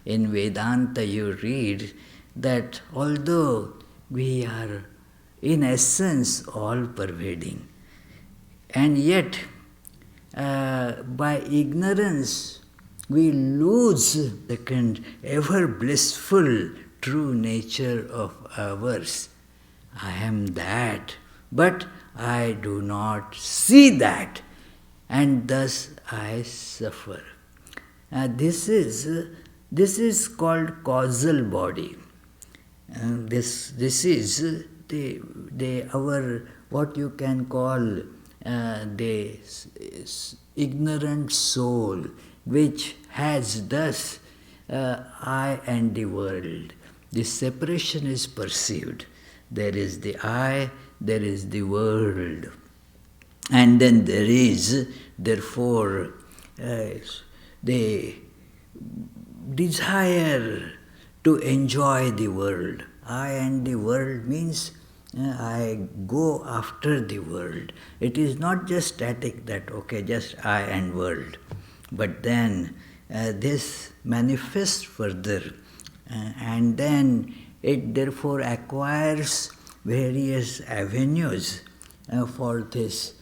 in Vedanta you read that although we are in essence all pervading, and yet by ignorance we lose the ever blissful true nature of ours. I am that, but I do not see that, and thus I suffer. This is called causal body. This is our what you can call the ignorant soul, which has thus I and the world. This separation is perceived. There is the I, there is the world. And then there is, therefore, the desire to enjoy the world. I and the world means I go after the world. It is not just static that, okay, just I and world. But then this manifests further, and then it therefore acquires various avenues for this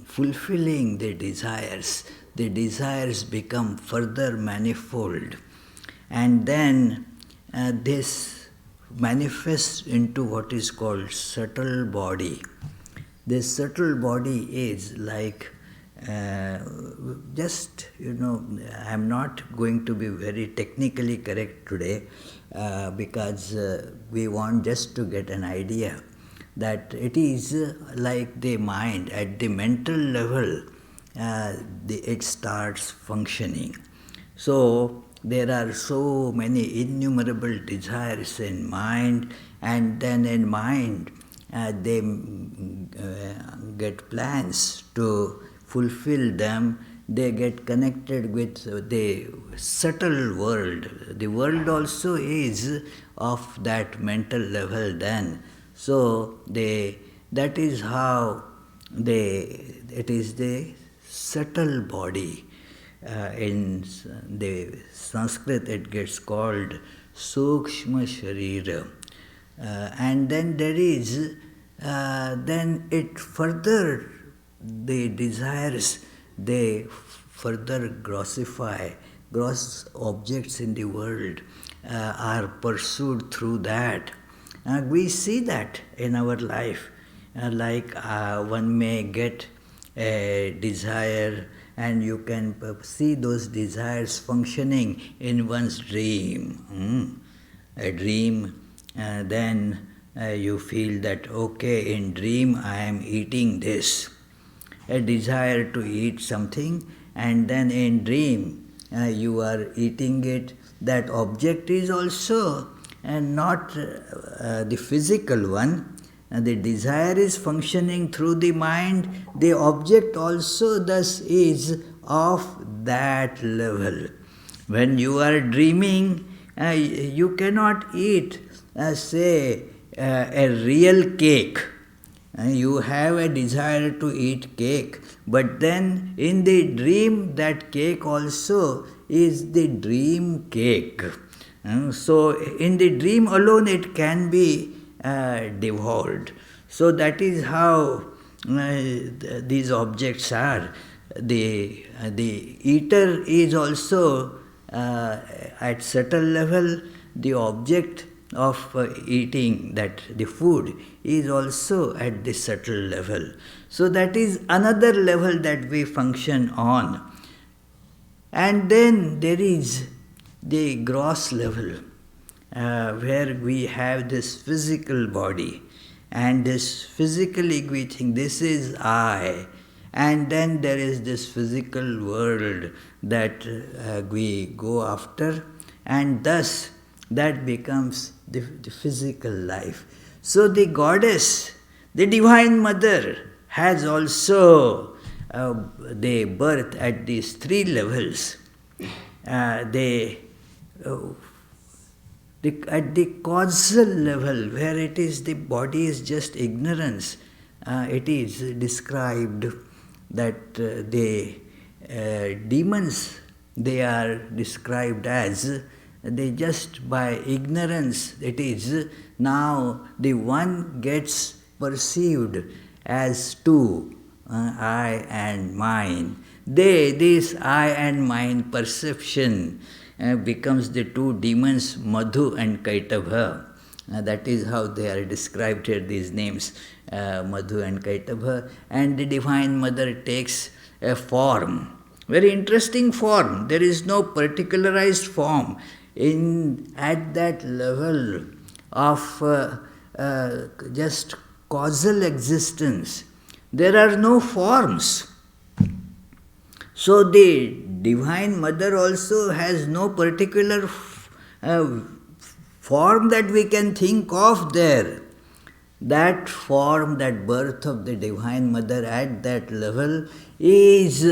fulfilling the desires. The desires become further manifold, and then this manifests into what is called subtle body. This subtle body is like just, I'm not going to be very technically correct today because we want just to get an idea that it is like the mind at the mental level, it starts functioning. So there are so many innumerable desires in mind, and then in mind they get plans to fulfill them. They get connected with the subtle world. The world also is of that mental level then. So that is how it is the subtle body. In the Sanskrit it gets called Sukshma Sharira. And then there is, then it further, the desires, they further grossify. Gross objects in the world are pursued through that. We see that in our life. Like one may get a desire, and you can see those desires functioning in one's dream. A dream, then you feel that, okay, in dream I am eating this. A desire to eat something, and then in dream you are eating it. That object is also not the physical one. The desire is functioning through the mind. The object also thus is of that level. When you are dreaming, you cannot eat, say, a real cake. You have a desire to eat cake, but then in the dream that cake also is the dream cake. So in the dream alone it can be devoured. So that is how these objects are. The eater is also at subtle level. The object of eating, that the food, is also at the subtle level. So that is another level that we function on. And then there is the gross level, where we have this physical body, and this physically we think this is I, and then there is this physical world that we go after, and thus that becomes the physical life. So the goddess, the Divine Mother, has also the birth at these three levels. At the causal level, where it is the body is just ignorance, it is described that the demons they are described as, they just by ignorance, it is now the one gets perceived as two, I and mine. This I and mine perception becomes the two demons, Madhu and Kaitavha. That is how they are described here, these names, Madhu and Kaitavha. And the Divine Mother takes a form, very interesting form. There is no particularized form at that level of just causal existence. There are no forms. So the Divine Mother also has no particular form that we can think of there. That form, that birth of the Divine Mother at that level is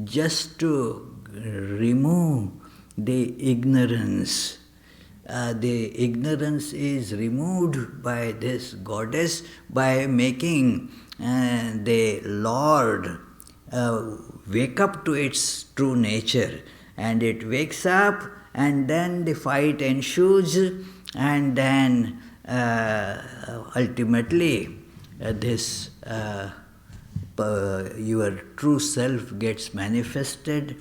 just to remove the ignorance. The ignorance is removed by this goddess by making the Lord wake up to its true nature. And it wakes up, and then the fight ensues, and then ultimately this your true self gets manifested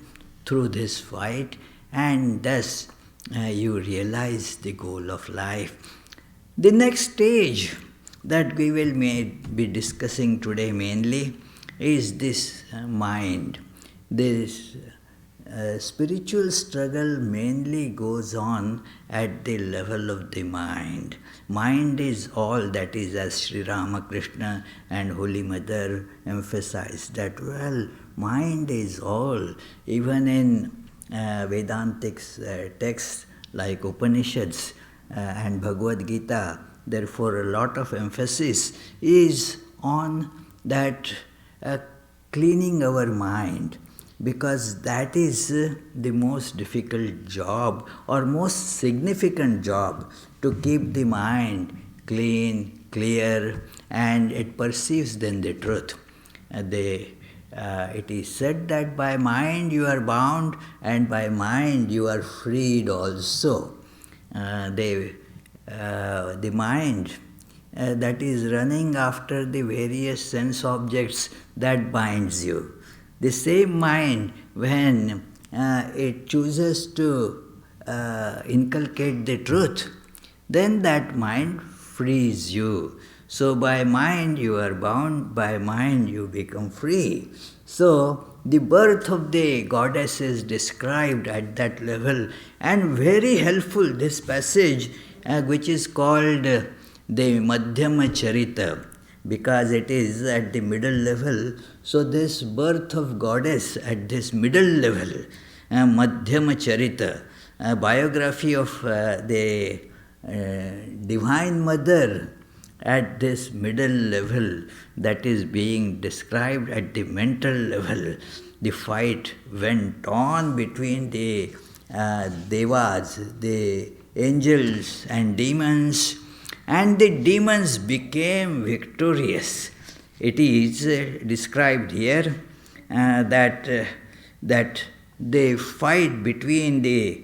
through this fight, and thus you realize the goal of life. The next stage that we will be discussing today mainly is this mind. This spiritual struggle mainly goes on at the level of the mind. Mind is all, that is, as Sri Ramakrishna and Holy Mother emphasized, that mind is all. Even in Vedantic texts like Upanishads and Bhagavad Gita, therefore a lot of emphasis is on that cleaning our mind, because that is the most difficult job or most significant job, to keep the mind clean, clear, and it perceives then the truth. It is said that by mind you are bound, and by mind you are freed also. The mind that is running after the various sense objects, that binds you. The same mind, when it chooses to inculcate the truth, then that mind frees you. So by mind you are bound, by mind you become free. So the birth of the goddess is described at that level, and very helpful this passage which is called the Madhyama Charita, because it is at the middle level. So this birth of goddess at this middle level, Madhyama Charita, a biography of the Divine Mother at this middle level, that is being described at the mental level. The fight went on between the devas, the angels and demons, and the demons became victorious. It is described here that the fight between the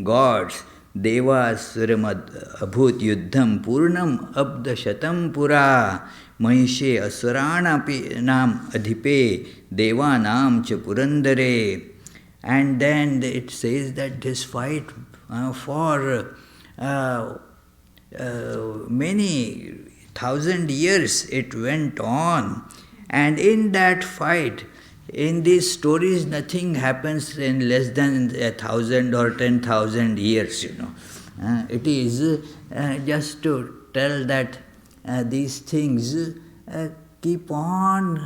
gods, Devas Suramad Abhut Yuddham Purnam Abda Shatam Pura Mahishe Asurana Nam Adhipe Deva Nam Cha Purandare. And then it says that this fight for many thousand years it went on. And in that fight, in these stories, nothing happens in less than 1,000 or 10,000 years, It is just to tell that these things keep on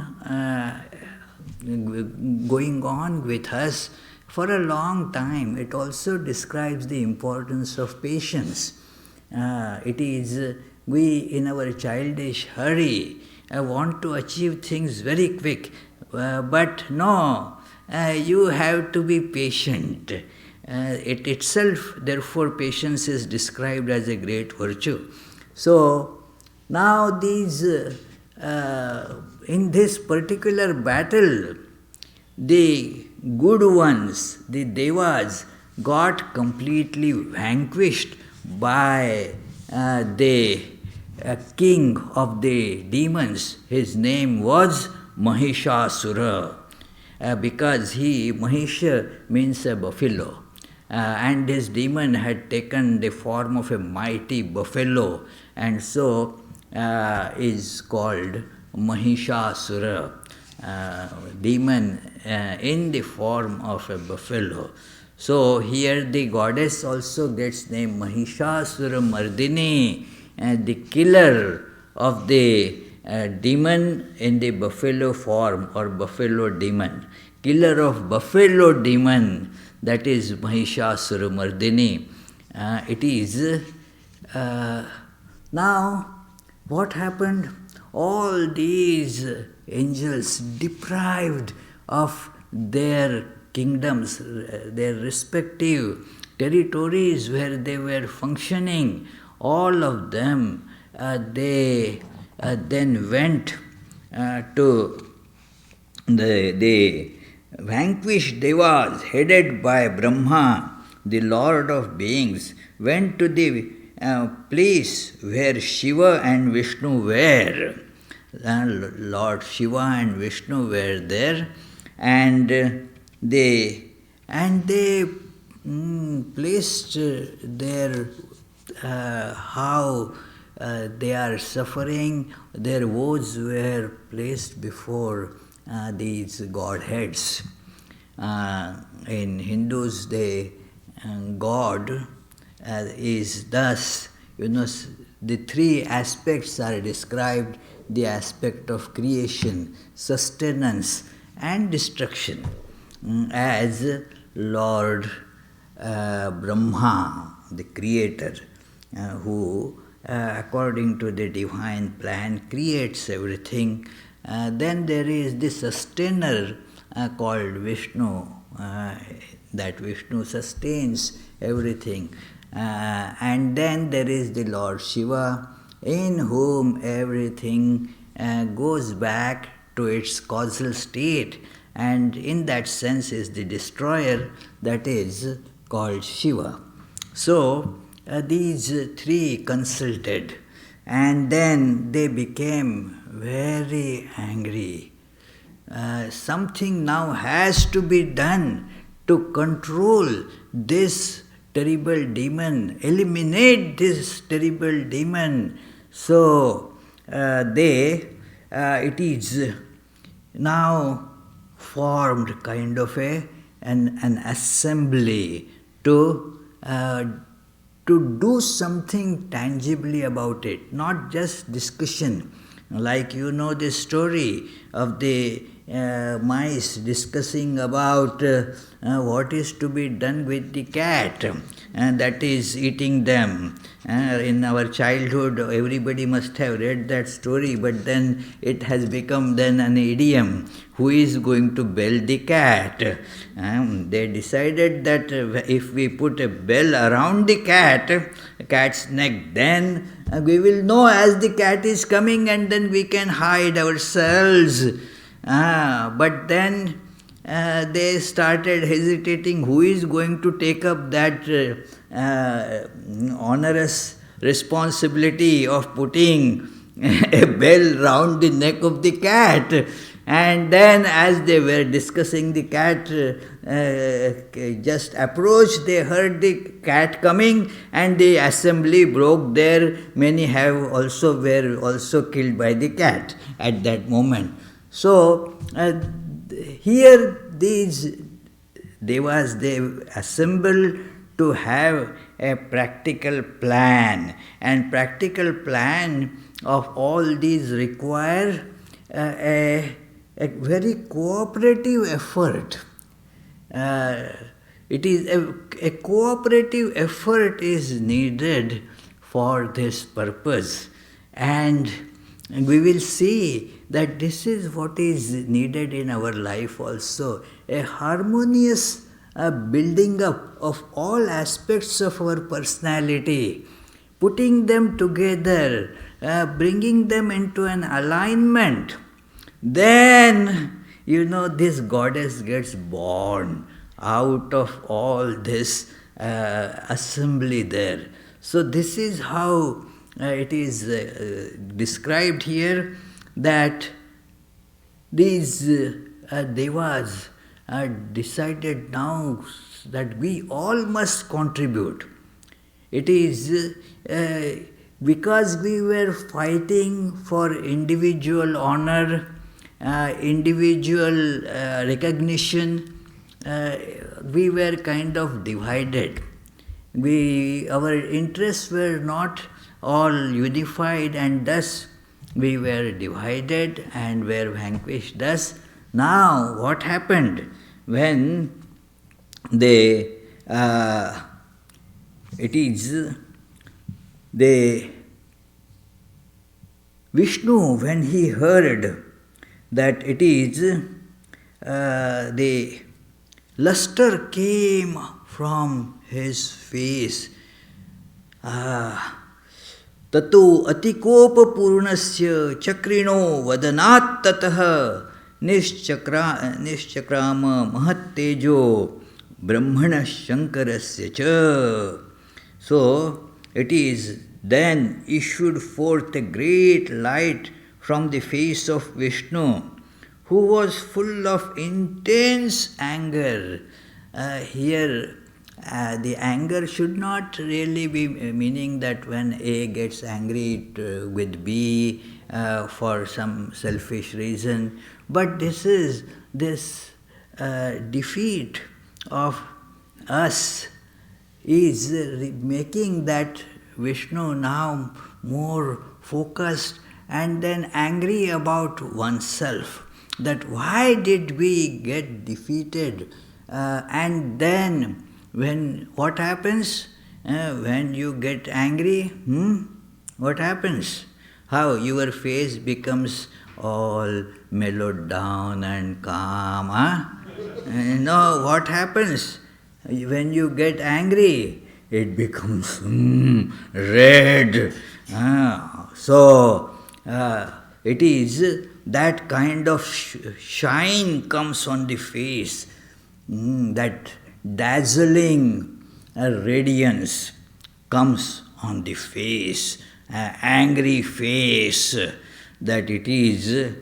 going on with us for a long time. It also describes the importance of patience. It is, we in our childish hurry want to achieve things very quick. But no, you have to be patient. It itself, therefore, patience is described as a great virtue. So, now these, in this particular battle, the good ones, the devas, got completely vanquished by the king of the demons. His name was Mahishasura, because Mahisha means a buffalo. And his demon had taken the form of a mighty buffalo, and so is called Mahishasura, demon in the form of a buffalo. So here the goddess also gets named Mahishasura Mardini, the killer of the demon in the buffalo form, or buffalo demon. Killer of buffalo demon, that is Mahishasura Mardini. It is now what happened? All these angels, deprived of their kingdoms, their respective territories where they were functioning, all of them, they then went to the vanquished devas, headed by Brahma, the Lord of beings, went to the place where Shiva and Vishnu were. Lord Shiva and Vishnu were there, and they placed their how they are suffering. Their woes were placed before these godheads. In Hindus, the God is thus, the three aspects are described: the aspect of creation, sustenance, and destruction, as Lord Brahma, the creator, who according to the divine plan creates everything. Then there is the sustainer called Vishnu, that Vishnu sustains everything. And then there is the Lord Shiva, in whom everything goes back to its causal state, and in that sense is the destroyer, that is called Shiva. So these three consulted, and then they became very angry. Something now has to be done to control this terrible demon, eliminate this terrible demon. So it is now formed kind of an assembly to do something tangibly about it, not just discussion. Like the story of the mice discussing about what is to be done with the cat that is eating them. In our childhood, everybody must have read that story, but then it has become then an idiom. Who is going to bell the cat? They decided that if we put a bell around the cat's neck, then we will know as the cat is coming, and then we can hide ourselves. But then they started hesitating. Who is going to take up that onerous responsibility of putting a bell round the neck of the cat? And then as they were discussing, the cat just approached. They heard the cat coming, and the assembly broke there. Many were also killed by the cat at that moment. So here these devas, they assemble to have a practical plan, and practical plan of all these require a very cooperative effort. It is a cooperative effort is needed for this purpose, and we will see that this is what is needed in our life also, a harmonious building up of all aspects of our personality, putting them together, bringing them into an alignment. Then this goddess gets born out of all this assembly there. So this is how it is described here, that these devas decided now that we all must contribute. It is because we were fighting for individual honor, individual recognition, we were kind of divided. Our interests were not all unified, and thus we were divided and were vanquished. Thus, now what happened when they, Vishnu, when he heard that it is, the luster came from his face. Tato atikopa purnasya chakrino vadanat tatah nishchakrama mahattejo brahmana shankarasya cha. So it is then issued forth a great light from the face of Vishnu, who was full of intense anger. Here the anger should not really be meaning that when A gets angry with B for some selfish reason, but this is this defeat of us is making that Vishnu now more focused and then angry about oneself, that why did we get defeated? And then what happens when you get angry? What happens? How your face becomes all mellowed down and calm. What happens when you get angry? It becomes red. So it is that kind of shine comes on the face, that dazzling radiance comes on the face, angry face, that it is,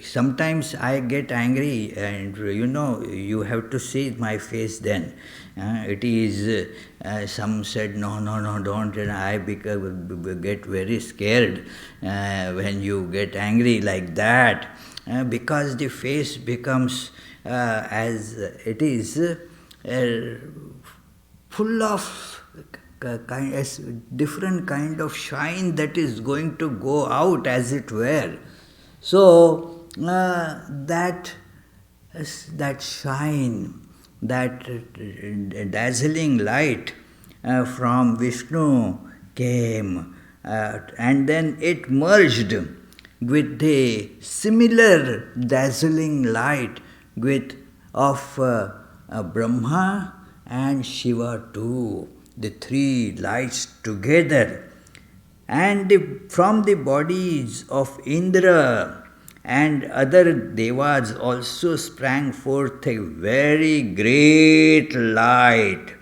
sometimes I get angry and you have to see my face then. It is, some said, no, don't, and I get very scared when you get angry like that, because the face becomes, as it is, full of different kind of shine that is going to go out, as it were. So that shine, that dazzling light from Vishnu came, and then it merged with the similar dazzling light of Brahma and Shiva too, the three lights together. And from the bodies of Indra and other devas also sprang forth a very great light.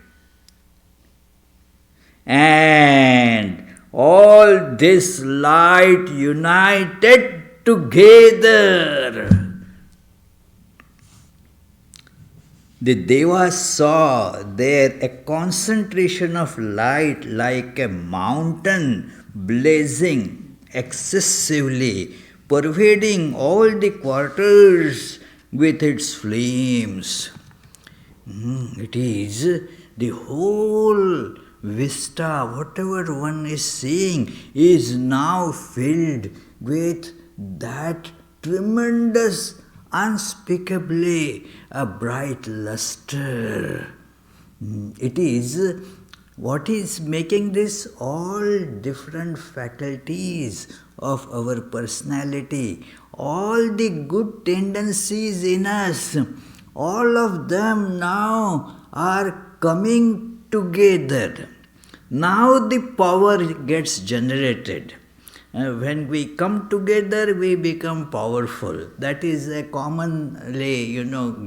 And all this light united together. The devas saw there a concentration of light like a mountain blazing excessively, pervading all the quarters with its flames. It is the whole vista, whatever one is seeing, is now filled with that tremendous, unspeakably a bright luster. It is what is making this all different faculties of our personality, all the good tendencies in us, all of them now are coming together. Now the power gets generated. When we come together, we become powerful. That is a commonly,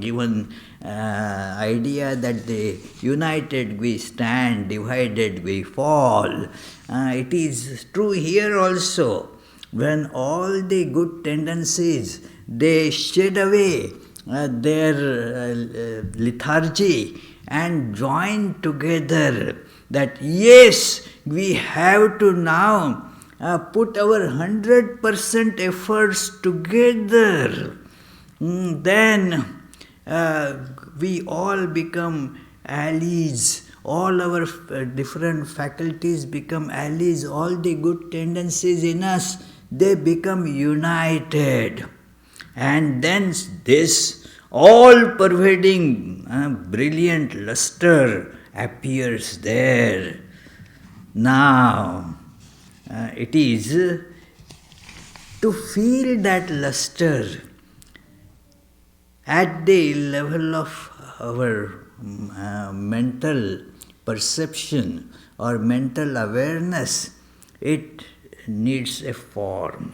given idea that the united we stand, divided we fall. It is true here also. When all the good tendencies, they shed away their lethargy and join together, that yes, we have to now put our 100% efforts together, then we all become allies. All our different faculties become allies. All the good tendencies in us, they become united. And then this all-pervading brilliant luster appears there. Now, it is to feel that luster at the level of our mental perception or mental awareness. It needs a form.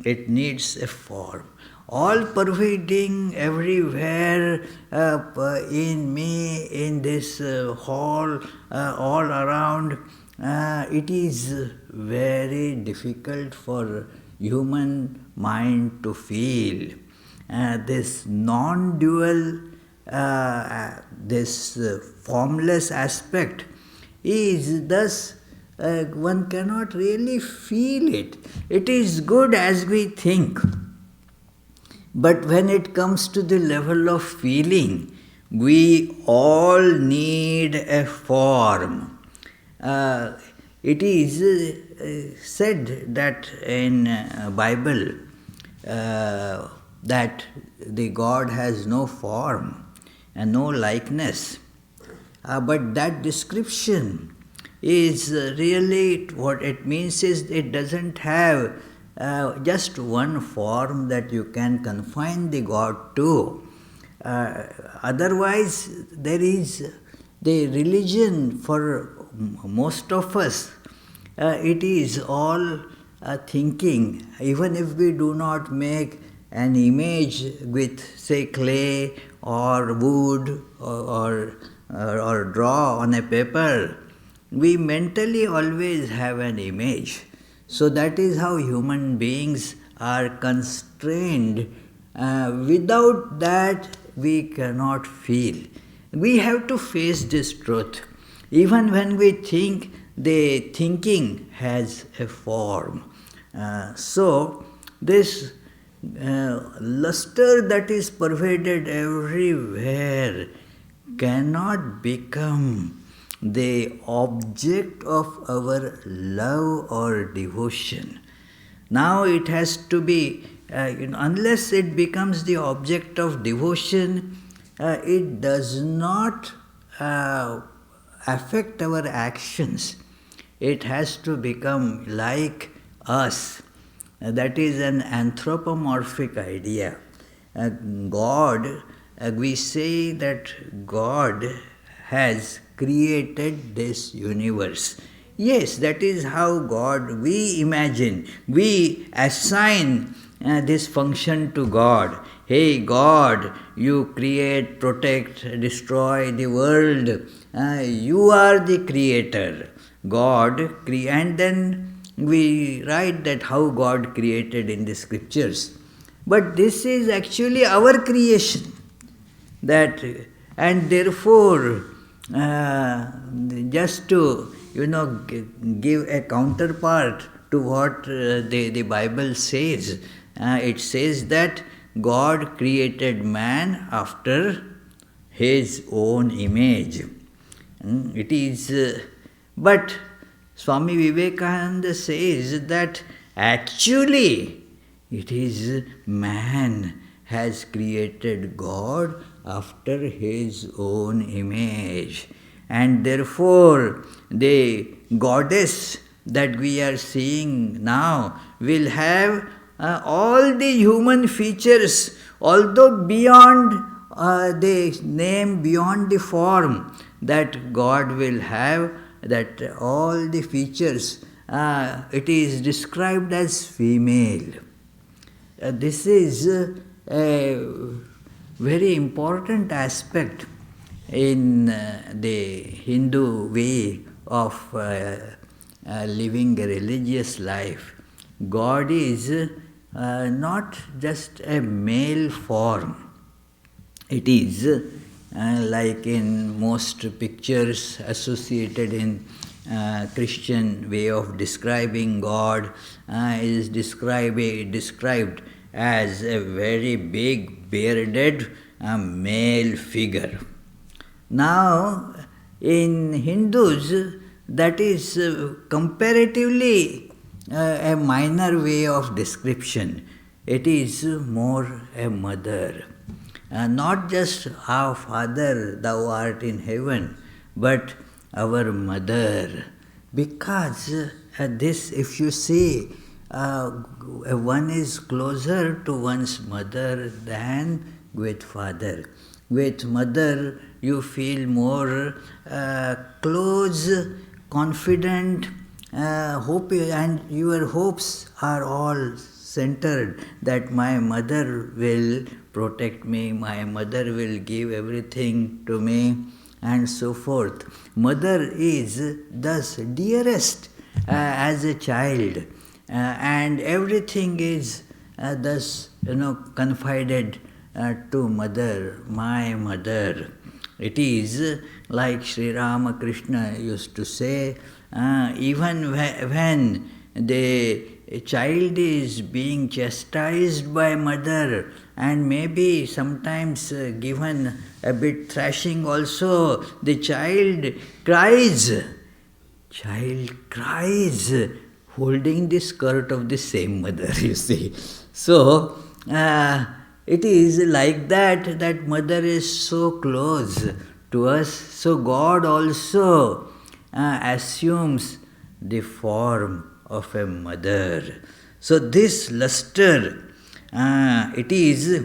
It needs a form. All pervading everywhere in me, in this hall, all around. It is very difficult for human mind to feel. This non-dual, this formless aspect is thus one cannot really feel it. It is good as we think. But when it comes to the level of feeling, we all need a form. It is said that in Bible that the God has no form and no likeness. But that description is really, what it means is, it doesn't have just one form that you can confine the God to. Otherwise, there is the religion for most of us. It is all thinking. Even if we do not make an image with, say, clay or wood or draw on a paper, we mentally always have an image. So that is how human beings are constrained. Without that, we cannot feel. We have to face this truth. Even when we think, the thinking has a form. So this luster that is pervaded everywhere cannot become the object of our love or devotion. Now it has to be, unless it becomes the object of devotion, it does not affect our actions. It has to become like us. That is an anthropomorphic idea. God, we say that God has created this universe. Yes, that is how God, we imagine, we assign this function to God. Hey God, you create, protect, destroy the world. You are the creator. God, and then we write that how God created in the scriptures. But this is actually our creation. And therefore, just to give a counterpart to what the Bible says, it says that God created man after his own image. It is, but Swami Vivekananda says that actually it is man has created God after his own image. And therefore, the goddess that we are seeing now will have all the human features, although beyond the name, beyond the form that God will have, that all the features it is described as female. This is a very important aspect in the Hindu way of living a religious life. God is not just a male form. It is like in most pictures associated in Christian way of describing God, is described as a very big bearded male figure. Now, in Hindus, that is comparatively a minor way of description. It is more a mother. Not just our Father, thou art in heaven, but our mother. Because this, if you see, one is closer to one's mother than with father. With mother, you feel more close, confident, hope, and your hopes are all centered that my mother will protect me, my mother will give everything to me, and so forth. Mother is thus dearest as a child, and everything is thus confided to mother, my mother. It is like Sri Ramakrishna used to say, even when the child is being chastised by mother and maybe sometimes given a bit thrashing also, the child cries. Child cries, holding the skirt of the same mother, you see. So, it is like that mother is so close to us. So God also assumes the form of a mother. So this luster, it is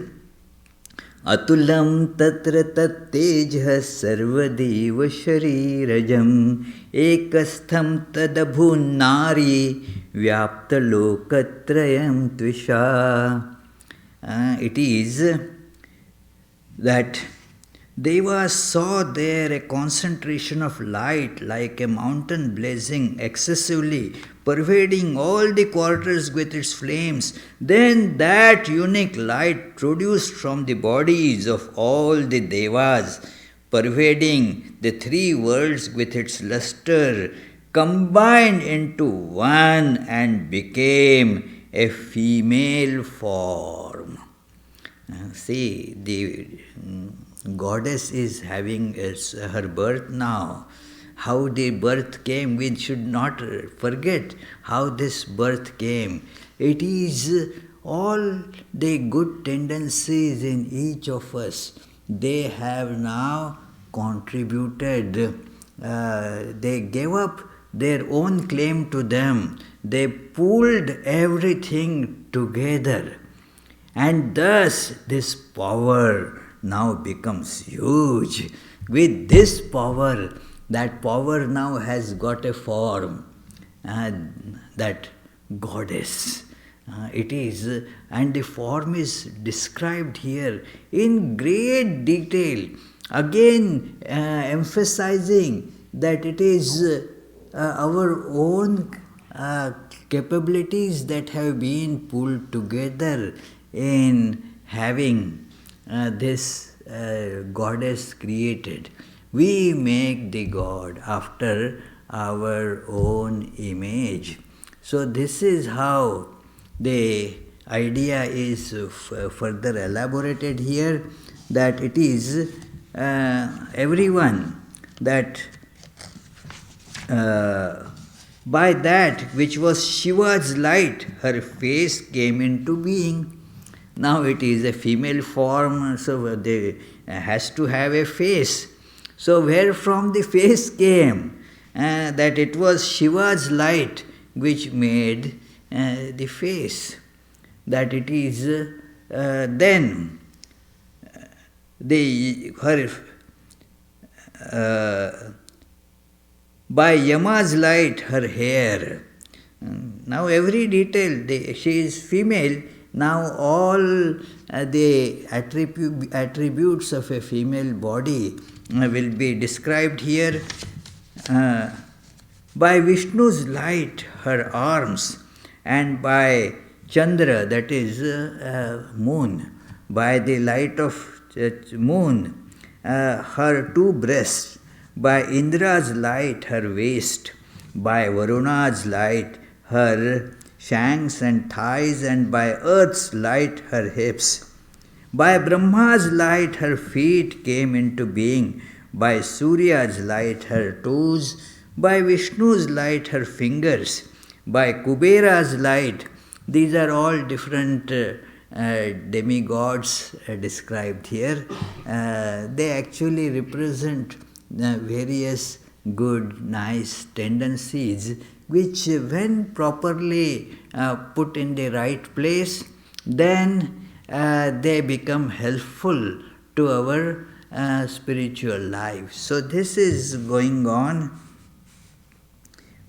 Atulam tatra tattejha sarvadeva sharirajam ekastham tadabhun nari vyapta lokatrayam tvisha. It is that Devas saw there a concentration of light like a mountain blazing excessively, pervading all the quarters with its flames. Then that unique light produced from the bodies of all the Devas, pervading the three worlds with its luster, combined into one and became a female form. See, the goddess is having her birth now. How the birth came, we should not forget how this birth came. It is all the good tendencies in each of us. They have now contributed. They gave up their own claim to them. They pulled everything together. And thus this power now becomes huge. With this power, that power now has got a form, that goddess. It is, and the form is described here in great detail, again emphasizing that it is our own capabilities that have been pulled together in having this goddess created. We make the God after our own image. So this is how the idea is further elaborated here, that it is everyone that by that which was Shiva's light, her face came into being. Now it is a female form, so they has to have a face. So where from the face came? That it was Shiva's light which made the face. That it is then by Yama's light her hair. Now every detail, she is female, now all the attributes of a female body will be described here. Uh, by Vishnu's light, her arms, and by Chandra, that is moon, by the light of moon, her two breasts, by Indra's light, her waist, by Varuna's light, her shanks and thighs, and by earth's light, her hips. By Brahma's light, her feet came into being, by Surya's light, her toes, by Vishnu's light, her fingers, by Kubera's light. These are all different demigods described here. They actually represent various good, nice tendencies which, when properly put in the right place, then they become helpful to our spiritual life. So this is going on.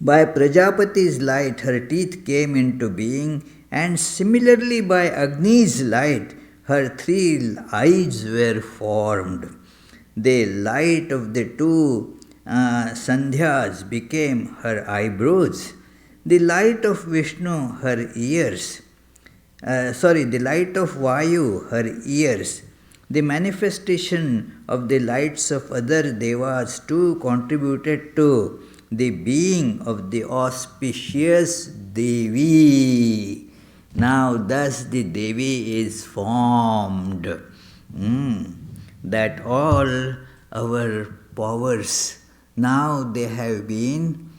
By Prajapati's light, her teeth came into being, and similarly by Agni's light, her three eyes were formed. The light of the two Sandhyas became her eyebrows. The light of Vishnu, her ears. The light of Vayu, her ears. The manifestation of the lights of other devas too contributed to the being of the auspicious Devi. Now thus the Devi is formed. That all our powers, now they have been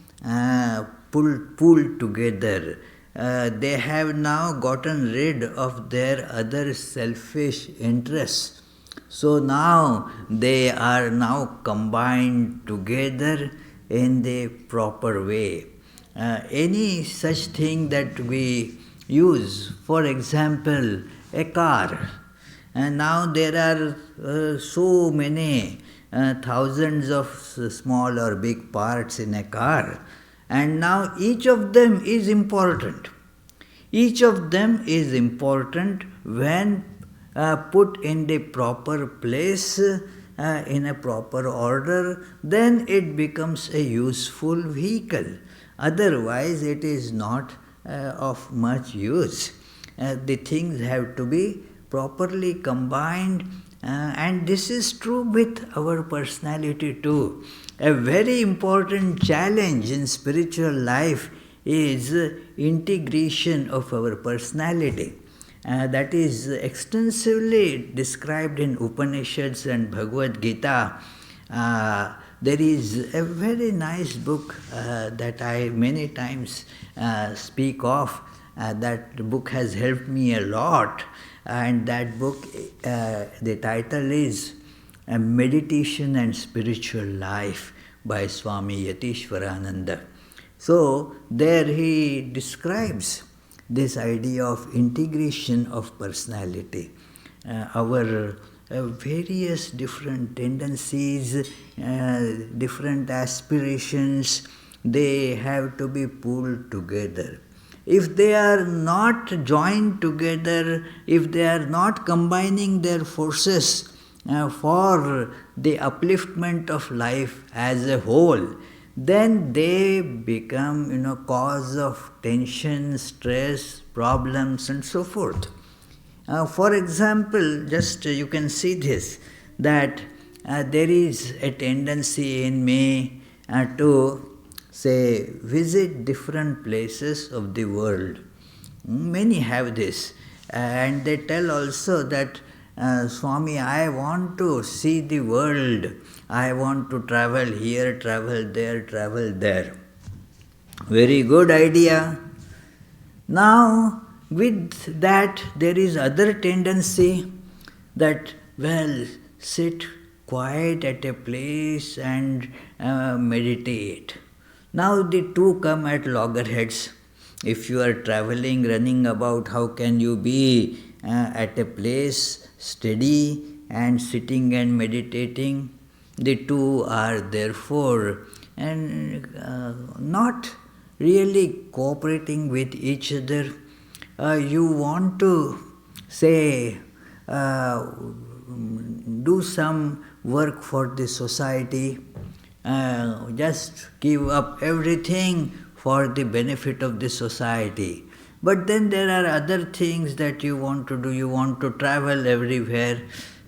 pulled together. They have now gotten rid of their other selfish interests. So now they are now combined together in the proper way. Any such thing that we use, for example, a car, and now there are so many thousands of small or big parts in a car, and now each of them is important. Each of them is important when put in the proper place, in a proper order, then it becomes a useful vehicle. Otherwise, it is not of much use. The things have to be properly combined, and this is true with our personality too. A very important challenge in spiritual life is integration of our personality. That is extensively described in Upanishads and Bhagavad Gita. There is a very nice book that I many times speak of. That book has helped me a lot, and that book, the title is Meditation and Spiritual Life by Swami Yatishwarananda. So there he describes this idea of integration of personality. Our various different tendencies, different aspirations, they have to be pulled together. If they are not joined together, if they are not combining their forces for the upliftment of life as a whole, then they become, cause of tension, stress, problems, and so forth. For example, just you can see this, that there is a tendency in me to, say, visit different places of the world. Many have this, and they tell also that, Swami, I want to see the world. I want to travel here, travel there, travel there. Very good idea. Now, with that, there is other tendency that, sit quiet at a place and meditate. Now the two come at loggerheads. If you are traveling, running about, how can you be at a place steady and sitting and meditating? The two are therefore not really cooperating with each other. You want to say, do some work for the society, just give up everything for the benefit of the society. But then there are other things that you want to do. You want to travel everywhere.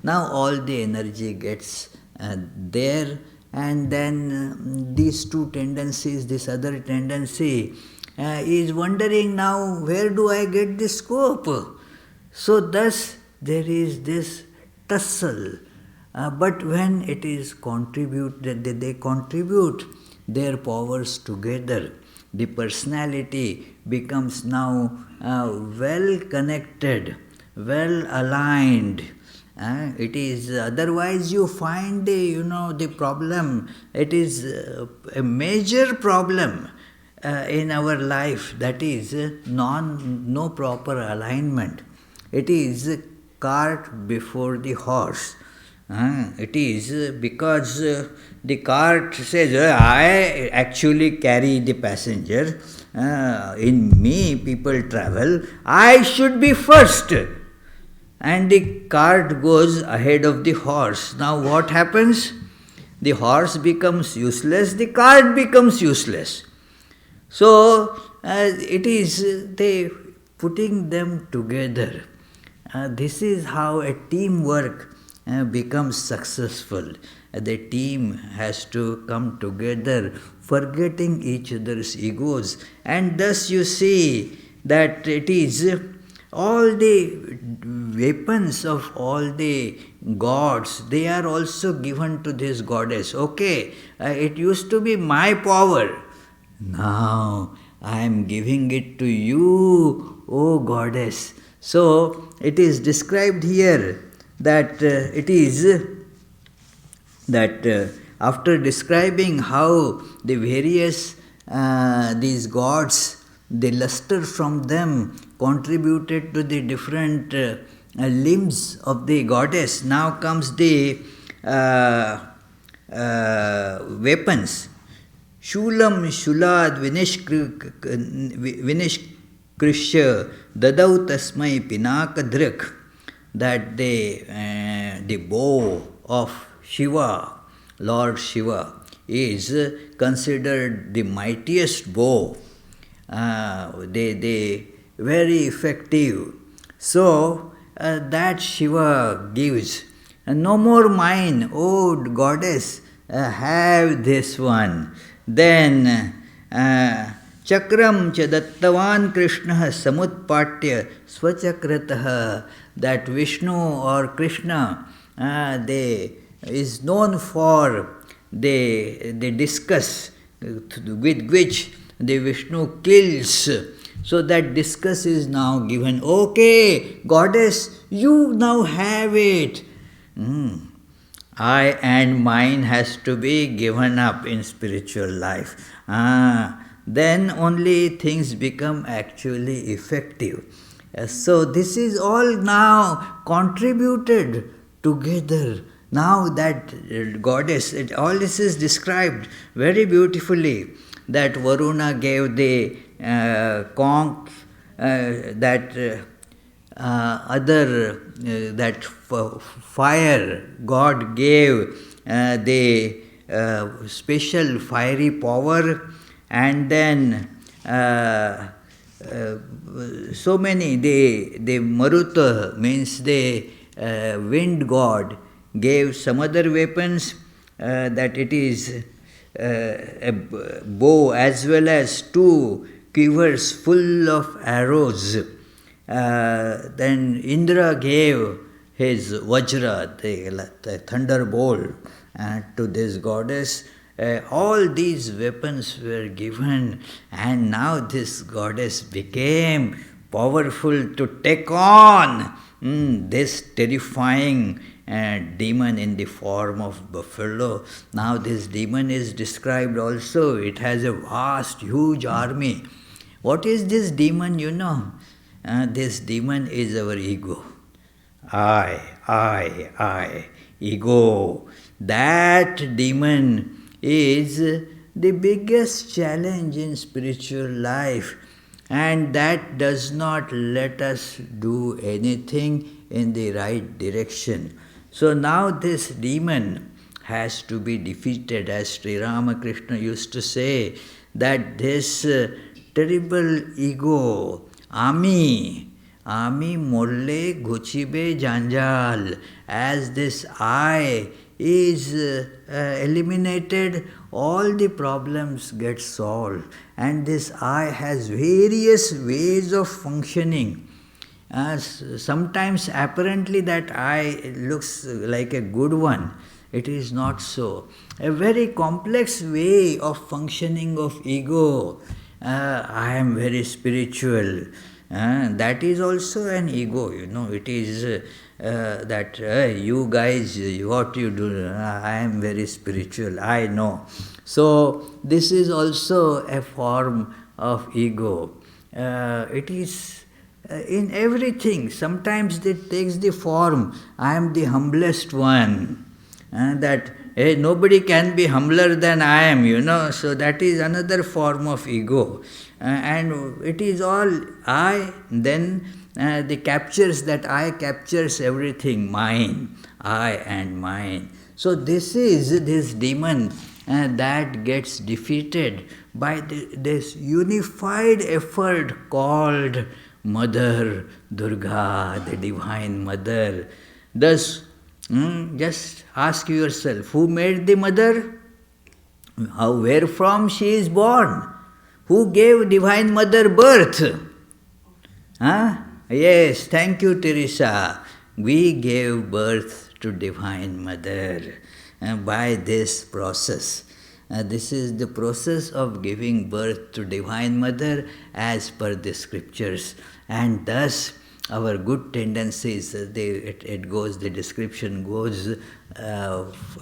Now all the energy gets there, and then these two tendencies, this other tendency is wondering now, where do I get the scope? So thus there is this tussle. But when it is they contribute their powers together, the personality becomes now well connected, well aligned. It is otherwise you find the problem. It is a major problem in our life, that is no proper alignment. It is cart before the horse. It is because the cart says, I actually carry the passenger, in me people travel, I should be first. And the cart goes ahead of the horse. Now what happens? The horse becomes useless, the cart becomes useless. So it is they putting them together. This is how a teamwork becomes successful. The team has to come together, forgetting each other's egos, and thus you see that it is all the weapons of all the gods, they are also given to this goddess. Okay, it used to be my power. Now I am giving it to you, O goddess. So it is described here that it is that after describing how the various these gods, the luster from them contributed to the different limbs of the goddess, now comes the weapons. Shulam shulad vinishkrishya dadau tasmai pinakadrik, that the bow of Shiva, Lord Shiva, is considered the mightiest bow. They very effective. So that Shiva gives. No more mine, O goddess, have this one. Then Chakram cha dattavan Krishna samutpatya swachakratah, that Vishnu or Krishna, they is known for the discus with which the Vishnu kills. So that discus is now given. Okay, goddess, you now have it. I and mine has to be given up in spiritual life. Then only things become actually effective. So this is all now contributed together. Now that goddess, all this is described very beautifully, that Varuna gave the conch, that that fire god gave the special fiery power, and then so many, the Maruta, means the wind god, gave some other weapons, that it is a bow as well as 2 quivers full of arrows. Then Indra gave his Vajra, the thunderbolt, to this goddess. All these weapons were given, and now this goddess became powerful to take on this terrifying demon in the form of buffalo. Now this demon is described also. It has a vast, huge army. What is this demon, you know? This demon is our ego. I, ego. That demon is the biggest challenge in spiritual life, and that does not let us do anything in the right direction. So now this demon has to be defeated, as Sri Ramakrishna used to say, that this terrible ego, Ami molle guchibe janjal, as this I is eliminated, all the problems get solved. And this I has various ways of functioning. Sometimes apparently that I looks like a good one. It is not so. A very complex way of functioning of ego. I am very spiritual. That is also an ego, It is that you guys, what you do, I am very spiritual, I know. So this is also a form of ego. It is in everything. Sometimes it takes the form, I am the humblest one. That nobody can be humbler than I am, So that is another form of ego. And it is all I, then the captures that I captures everything, mine, I and mine. So this is this demon that gets defeated by this unified effort called Mother Durga, the Divine Mother. Thus, just ask yourself, who made the mother? Where from she is born? Who gave Divine Mother birth? Yes, thank you, Teresa. We gave birth to Divine Mother by this process. This is the process of giving birth to Divine Mother as per the scriptures. And thus, our good tendencies, the description goes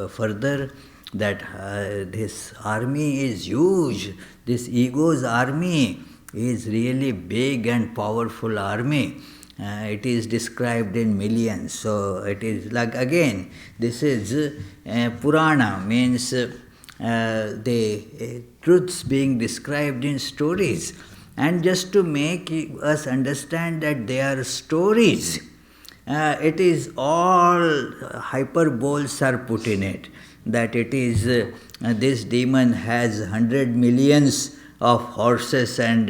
further, that this army is huge. This ego's army is really big and powerful army. It is described in millions. So it is like, again, this is Purana, means the truths being described in stories. And just to make us understand that they are stories, it is all hyperboles are put in it. That it is, this demon has 100 millions of horses and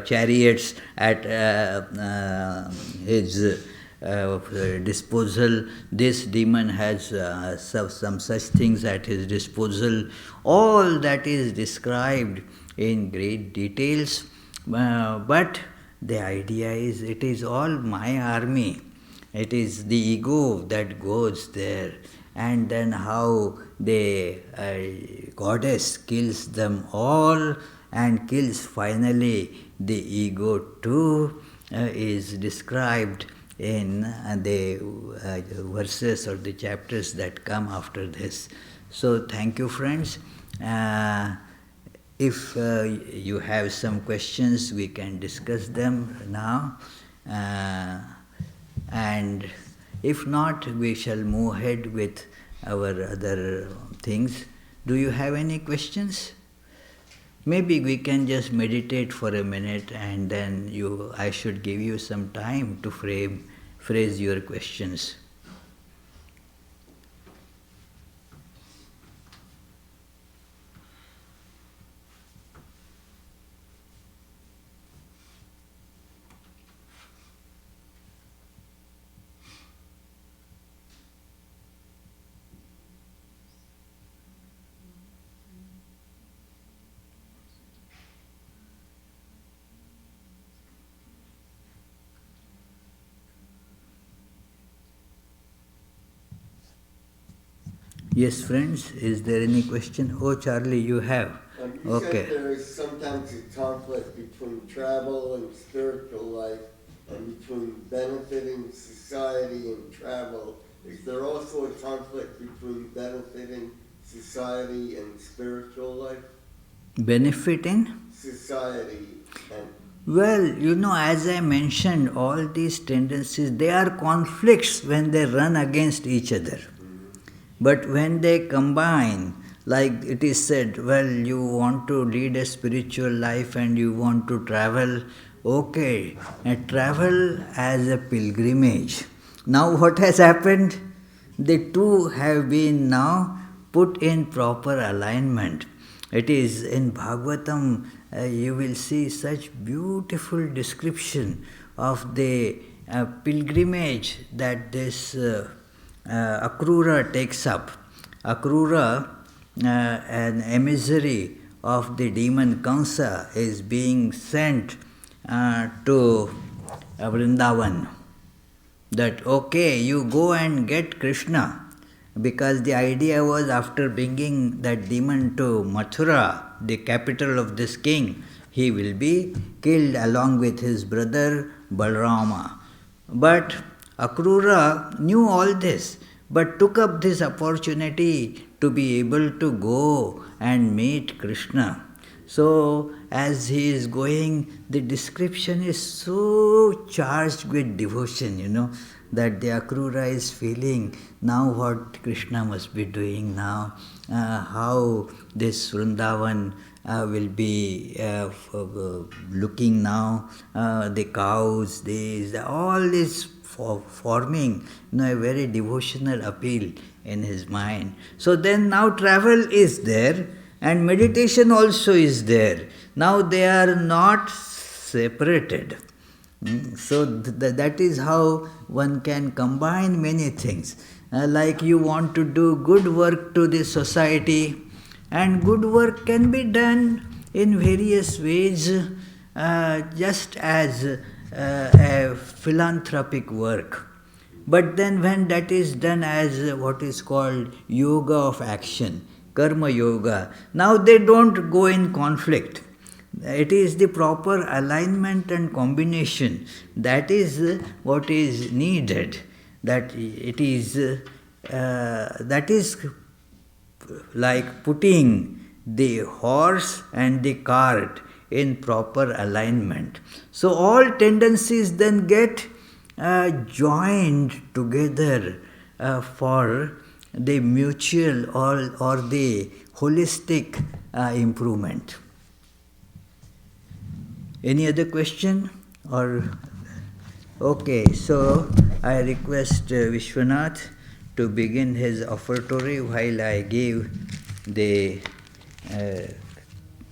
chariots at his disposal. This demon has some such things at his disposal. All that is described in great details. But the idea is, it is all my army. It is the ego that goes there. And then how the goddess kills them all and kills finally the ego too, is described in the verses or the chapters that come after this. So thank you, friends. If you have some questions, we can discuss them now. And if not, we shall move ahead with our other things. Do you have any questions? Maybe we can just meditate for a minute, and then I should give you some time to phrase your questions. Yes, friends, is there any question? Oh, Charlie, you have. You said there is sometimes a conflict between travel and spiritual life, and between benefiting society and travel. Is there also a conflict between benefiting society and spiritual life? Benefiting? Society and... Well, as I mentioned, all these tendencies, they are conflicts when they run against each other. But when they combine, Like it is said, well, you want to lead a spiritual life and you want to travel. Okay, travel as a pilgrimage. Now, what has happened? The two have been now put in proper alignment. It is in Bhagavatam, you will see such beautiful description of the pilgrimage that this Akrura takes up. Akrura, an emissary of the demon Kamsa, is being sent to Vrindavan. That, okay, you go and get Krishna, because the idea was, after bringing that demon to Mathura, the capital of this king, he will be killed along with his brother Balrama. But Akrura knew all this, but took up this opportunity to be able to go and meet Krishna. So, as he is going, the description is so charged with devotion, that the Akrura is feeling now what Krishna must be doing now, how this Vrindavan will be looking now, the cows, all is forming a very devotional appeal in his mind. So then now travel is there and meditation also is there. Now they are not separated. So that is how one can combine many things. Like you want to do good work to the society, and good work can be done in various ways, just as a philanthropic work. But then when that is done as what is called yoga of action, karma yoga, now they don't go in conflict. It is the proper alignment and combination that is what is needed. That is like putting the horse and the cart in proper alignment. So all tendencies then get joined together for the mutual or the holistic improvement. Any other question? Or okay, so I request Vishwanath to begin his offertory while I give the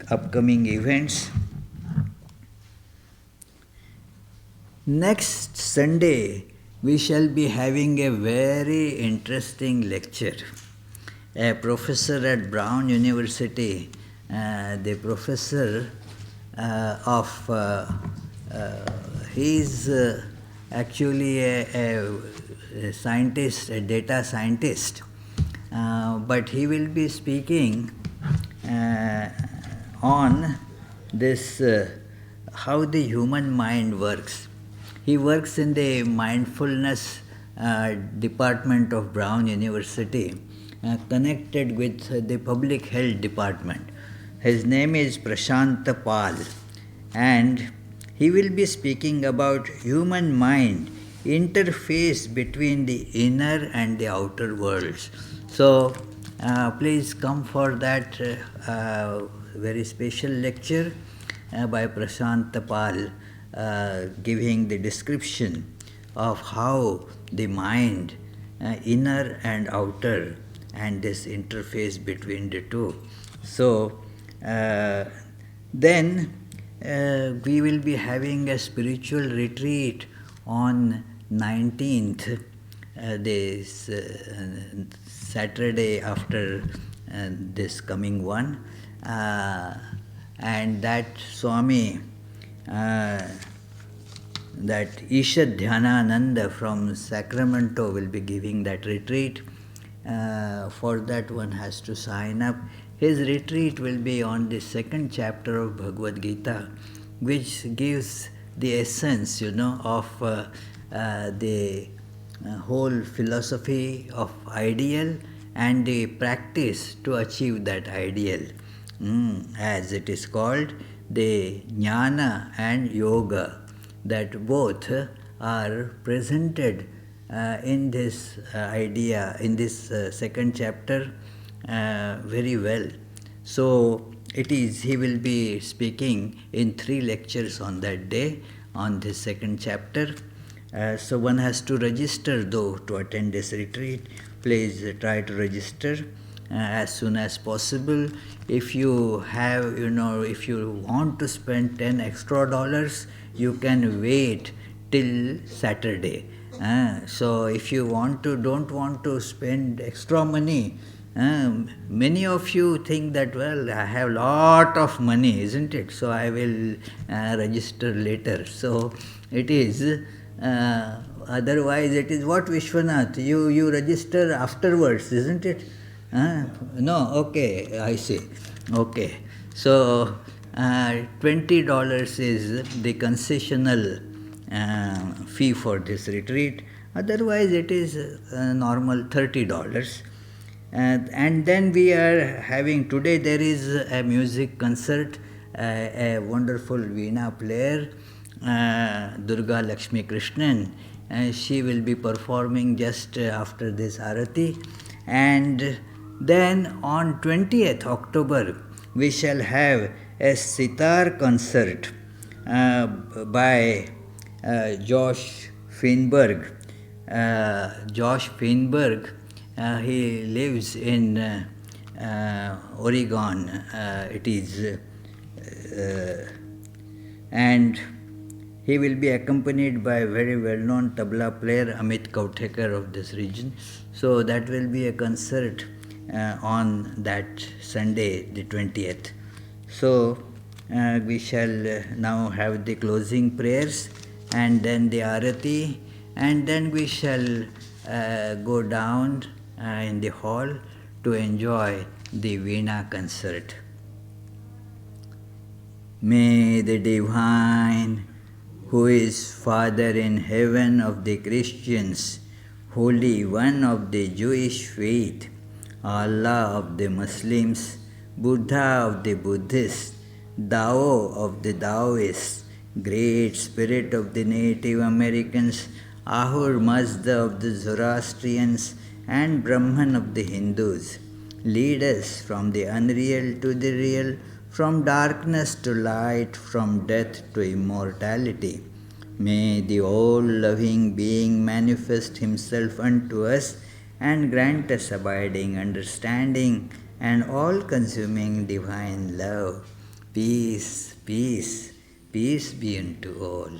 upcoming events. Next Sunday, we shall be having a very interesting lecture. A professor at Brown University, the professor he is actually a scientist, a data scientist, but he will be speaking on this how the human mind works. He works in the mindfulness department of Brown University, connected with the public health department. His name is Prashant Pal, and he will be speaking about human mind, interface between the inner and the outer worlds. So please come for that very special lecture by Prashant Pal, giving the description of how the mind, inner and outer, and this interface between the two. So then we will be having a spiritual retreat on 19th, this Saturday after this coming one, and that Swami, that Ishad Dhyanananda from Sacramento will be giving that retreat. For that one has to sign up. His retreat will be on the second chapter of Bhagavad Gita, which gives the essence, of the whole philosophy of ideal and the practice to achieve that ideal. As it is called, the jnana and yoga, that both are presented in this idea, in this second chapter, very well. So he will be speaking in 3 lectures on that day, on this second chapter. So one has to register though to attend this retreat. Please try to register as soon as possible. If you have, if you want to spend $10 extra, you can wait till Saturday. So if you don't want to spend extra money, many of you think that, well, I have lot of money, isn't it? So I will register later. So it is. Otherwise, it is what, Vishwanath? You register afterwards, isn't it? No, okay, I see. Okay, so $20 is the concessional fee for this retreat. Otherwise, it is normal $30. And then we are having today, there is a music concert, a wonderful veena player, Durga Lakshmi Krishnan. She will be performing just after this arati. And then on 20th October, we shall have a sitar concert by Josh Feinberg. Josh Feinberg, he lives in Oregon. It is, and he will be accompanied by a very well-known tabla player, Amit Kautekar of this region. So that will be a concert on that Sunday, the 20th. So we shall now have the closing prayers and then the arati, and then we shall go down in the hall to enjoy the Veena concert. May the Divine, who is Father in heaven of the Christians, Holy One of the Jewish faith, Allah of the Muslims, Buddha of the Buddhists, Tao of the Taoists, Great Spirit of the Native Americans, Ahur Mazda of the Zoroastrians, and Brahman of the Hindus, lead us from the unreal to the real, from darkness to light, from death to immortality. May the all-loving being manifest himself unto us and grant us abiding understanding and all-consuming divine love. Peace, peace, peace be unto all.